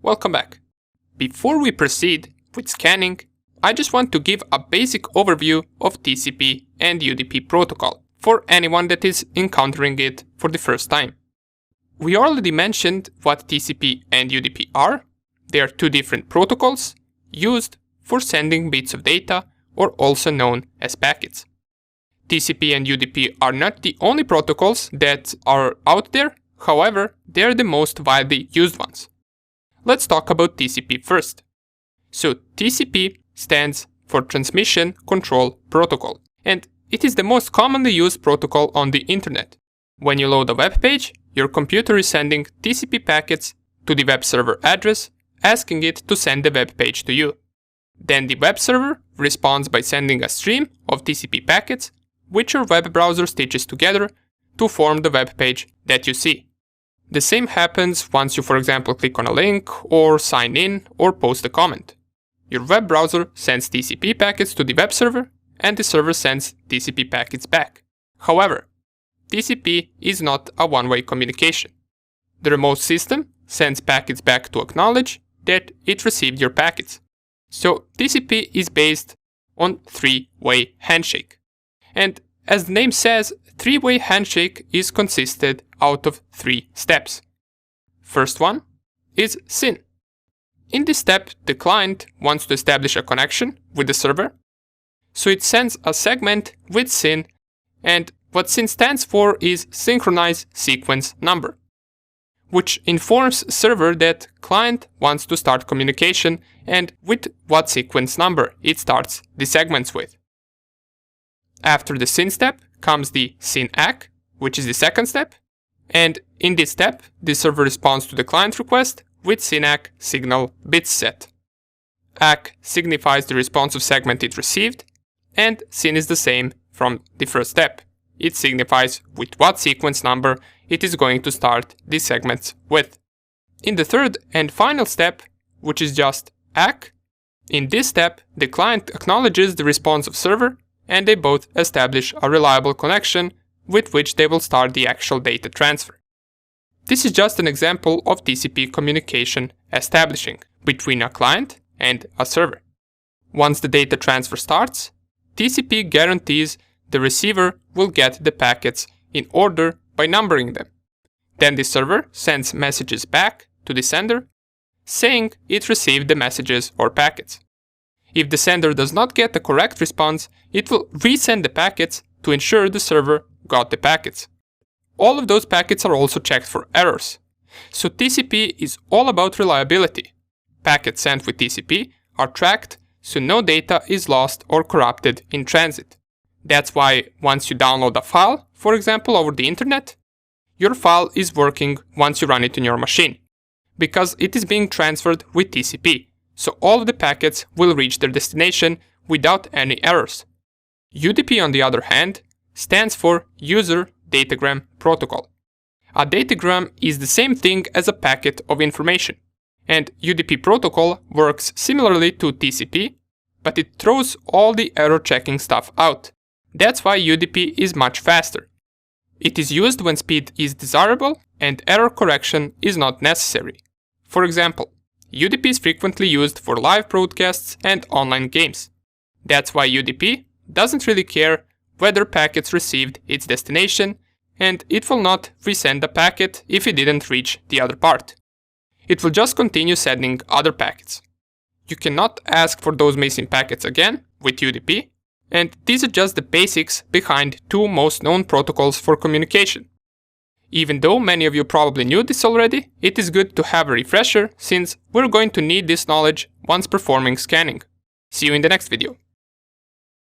Welcome back. Before we proceed with scanning, I just want to give a basic overview of TCP and UDP protocol for anyone that is encountering it for the first time. We already mentioned what TCP and UDP are. They are two different protocols used for sending bits of data, or also known as packets. TCP and UDP are not the only protocols that are out there, however, they are the most widely used ones. Let's talk about TCP first. So TCP stands for Transmission Control Protocol, and it is the most commonly used protocol on the internet. When you load a web page, your computer is sending TCP packets to the web server address, asking it to send the web page to you. Then the web server responds by sending a stream of TCP packets, which your web browser stitches together to form the web page that you see. The same happens once you, for example, click on a link or sign in or post a comment. Your web browser sends TCP packets to the web server, and the server sends TCP packets back. However, TCP is not a one-way communication. The remote system sends packets back to acknowledge that it received your packets. So TCP is based on three-way handshake. And as the name says, three-way handshake is consisted out of 3 steps. First one is SYN. In this step, the client wants to establish a connection with the server, so it sends a segment with SYN, and what SYN stands for is Synchronize Sequence Number, which informs server that client wants to start communication and with what sequence number it starts the segments with. After the SYN step comes the SYN-ACK, which is the second step, and in this step the server responds to the client request with SYN-ACK signal bits set. ACK signifies the responsive segment it received, and SYN is the same from the first step. It signifies with what sequence number it is going to start the segments with. In the third and final step, which is just ACK, in this step the client acknowledges the responsive server, and they both establish a reliable connection with which they will start the actual data transfer. This is just an example of TCP communication establishing between a client and a server. Once the data transfer starts, TCP guarantees the receiver will get the packets in order by numbering them. Then the server sends messages back to the sender saying it received the messages or packets. If the sender does not get the correct response, it will resend the packets to ensure the server got the packets. All of those packets are also checked for errors. So TCP is all about reliability. Packets sent with TCP are tracked so no data is lost or corrupted in transit. That's why once you download a file, for example over the internet, your file is working once you run it on your machine, because it is being transferred with TCP. So all of the packets will reach their destination without any errors. UDP, on the other hand, stands for User Datagram Protocol. A datagram is the same thing as a packet of information, and UDP protocol works similarly to TCP, but it throws all the error checking stuff out. That's why UDP is much faster. It is used when speed is desirable and error correction is not necessary. For example, UDP is frequently used for live broadcasts and online games. That's why UDP doesn't really care whether packets received its destination, and it will not resend a packet if it didn't reach the other part. It will just continue sending other packets. You cannot ask for those missing packets again with UDP, and these are just the basics behind two most known protocols for communication. Even though many of you probably knew this already, it is good to have a refresher since we're going to need this knowledge once performing scanning. See you in the next video.